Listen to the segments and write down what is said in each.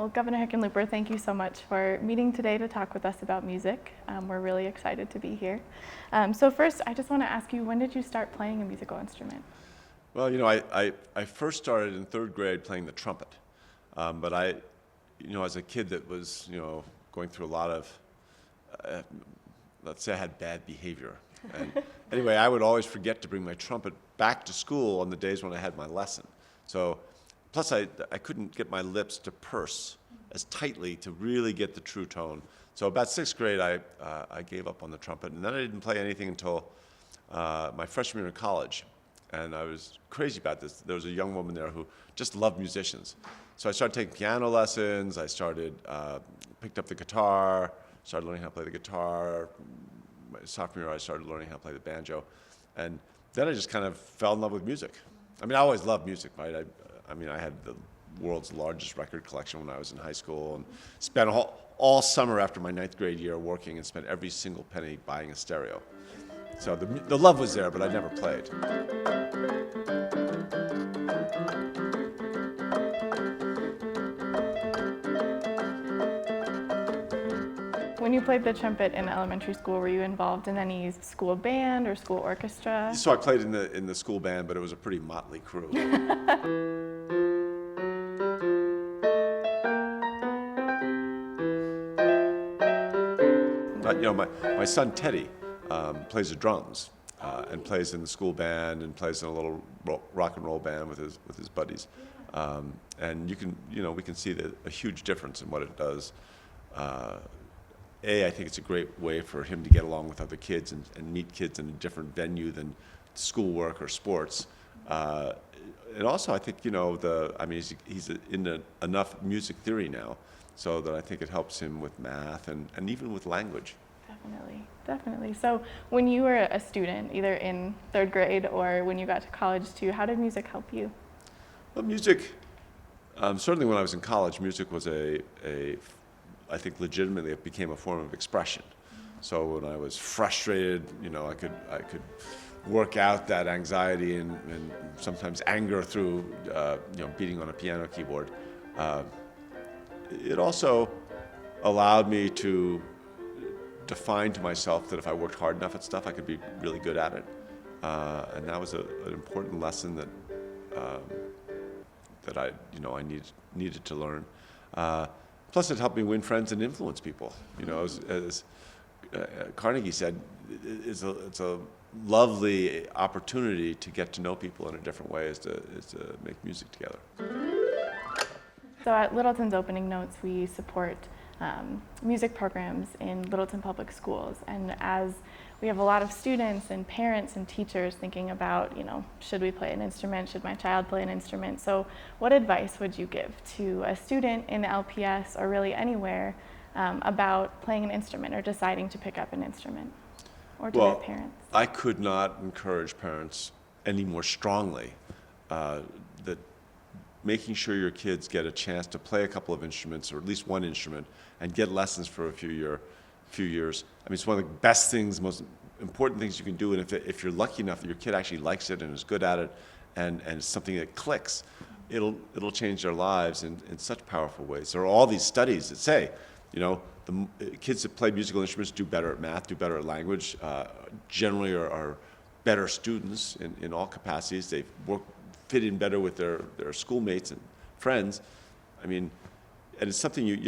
Well, Governor Hickenlooper, thank you so much for meeting today to talk with us about music. We're really excited to be here. So first, I just want to ask you, when did you start playing a musical instrument? Well, I first started in third grade playing the trumpet. But as a kid that was, going through a lot of, let's say I had bad behavior. And anyway, I would always forget to bring my trumpet back to school on the days when I had my lesson. So, plus I couldn't get my lips to purse as tightly to really get the true tone. So about sixth grade, I gave up on the trumpet, and then I didn't play anything until my freshman year in college. And I was crazy about this. There was a young woman there who just loved musicians. So I started taking piano lessons. I picked up the guitar, started learning how to play the guitar. My sophomore year, I started learning how to play the banjo. And then I just kind of fell in love with music. I mean, I always loved music, right? I had the world's largest record collection when I was in high school, and spent all summer after my ninth grade year working and spent every single penny buying a stereo. So the love was there, but I never played. When you played the trumpet in elementary school, were you involved in any school band or school orchestra? So I played in the school band, but it was a pretty motley crew. My son Teddy plays the drums and plays in the school band and plays in a little rock and roll band with his buddies. And we can see a huge difference in what it does. I think it's a great way for him to get along with other kids and meet kids in a different venue than schoolwork or sports. And also, I think, he's in enough music theory now so that I think it helps him with math and even with language. Definitely. So when you were a student, either in third grade or when you got to college too, how did music help you? Well, music, certainly when I was in college, music was I think legitimately it became a form of expression. So when I was frustrated, I could work out that anxiety and sometimes anger through, beating on a piano keyboard. It also allowed me to define to myself that if I worked hard enough at stuff, I could be really good at it. And that was an important lesson that I needed to learn. Plus, it helped me win friends and influence people. As Carnegie said, it's a lovely opportunity to get to know people in a different way is to make music together. So at Littleton's opening notes, we support music programs in Littleton Public Schools. And as we have a lot of students and parents and teachers thinking about, should we play an instrument? Should my child play an instrument? So what advice would you give to a student in LPS or really anywhere about playing an instrument or deciding to pick up an instrument, or to their parents? I could not encourage parents any more strongly that making sure your kids get a chance to play a couple of instruments, or at least one instrument, and get lessons for a few years. I mean, it's one of the best things, most important things you can do. And if you're lucky enough that your kid actually likes it and is good at it, and it's something that clicks, it'll change their lives in such powerful ways. There are all these studies that say, the kids that play musical instruments do better at math, do better at language, generally are better students in all capacities. They fit in better with their schoolmates and friends. I mean, and it's something you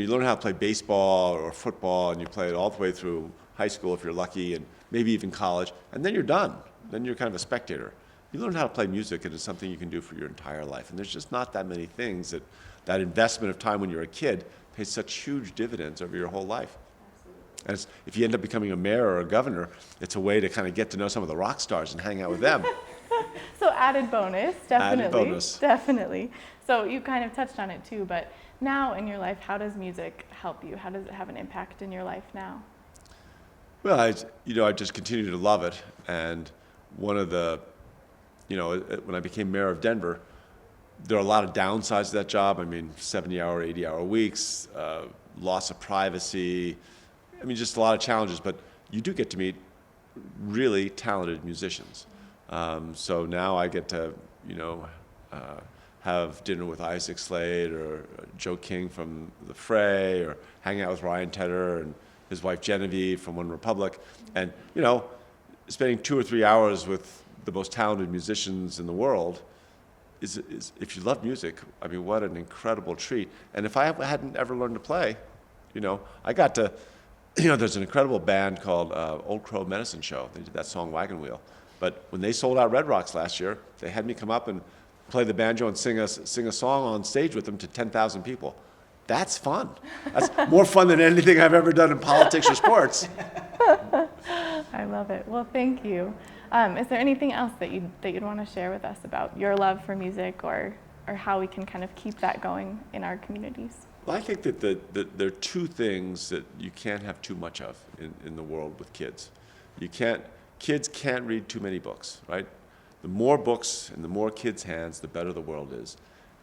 learn how to play baseball or football, and you play it all the way through high school if you're lucky, and maybe even college, and then you're done. Then you're kind of a spectator. You learn how to play music, and it's something you can do for your entire life. And there's just not that many things that investment of time when you're a kid pays such huge dividends over your whole life. And if you end up becoming a mayor or a governor, it's a way to kind of get to know some of the rock stars and hang out with them. So added bonus, definitely. Added bonus. Definitely. So you kind of touched on it too, but now in your life, how does music help you? How does it have an impact in your life now? Well, I just continue to love it. And one of the, when I became mayor of Denver, there are a lot of downsides to that job. I mean, 70-hour, 80-hour weeks, loss of privacy. I mean, just a lot of challenges, but you do get to meet really talented musicians. So now I get to, have dinner with Isaac Slade or Joe King from The Fray, or hang out with Ryan Tedder and his wife Genevieve from One Republic. And, you know, spending 2 or 3 hours with the most talented musicians in the world is if you love music, I mean, what an incredible treat. And if I hadn't ever learned to play, you know, I got to, you know, there's an incredible band called Old Crow Medicine Show. They did that song Wagon Wheel. But when they sold out Red Rocks last year, they had me come up and play the banjo and sing a song on stage with them to 10,000 people. That's fun. That's more fun than anything I've ever done in politics or sports. I love it. Well, thank you. Is there anything else that you'd want to share with us about your love for music, or how we can kind of keep that going in our communities? Well, I think that there are two things that you can't have too much of in the world with kids. Kids can't read too many books, right? The more books in the more kids' hands, the better the world is.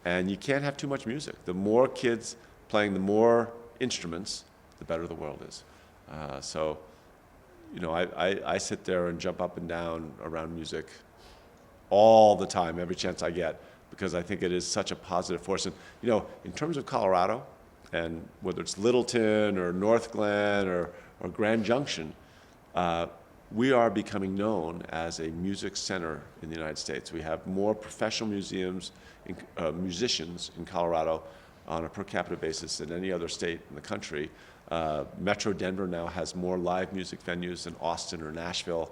And you can't have too much music. The more kids playing the more instruments, the better the world is. So, you know, I sit there and jump up and down around music all the time, every chance I get, because I think it is such a positive force. And, you know, in terms of Colorado, and whether it's Littleton or North Glen or Grand Junction, we are becoming known as a music center in the United States. We have more professional musicians in Colorado on a per capita basis than any other state in the country. Metro Denver now has more live music venues than Austin or Nashville.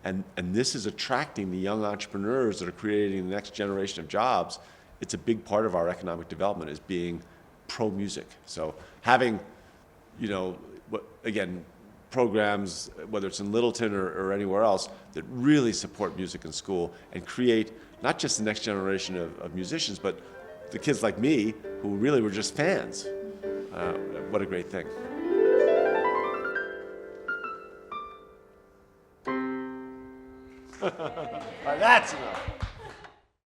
And this is attracting the young entrepreneurs that are creating the next generation of jobs. It's a big part of our economic development, is being pro-music. So having, you know, again, programs, whether it's in Littleton or anywhere else, that really support music in school and create not just the next generation of musicians, but the kids like me who really were just fans. What a great thing. All right, that's enough.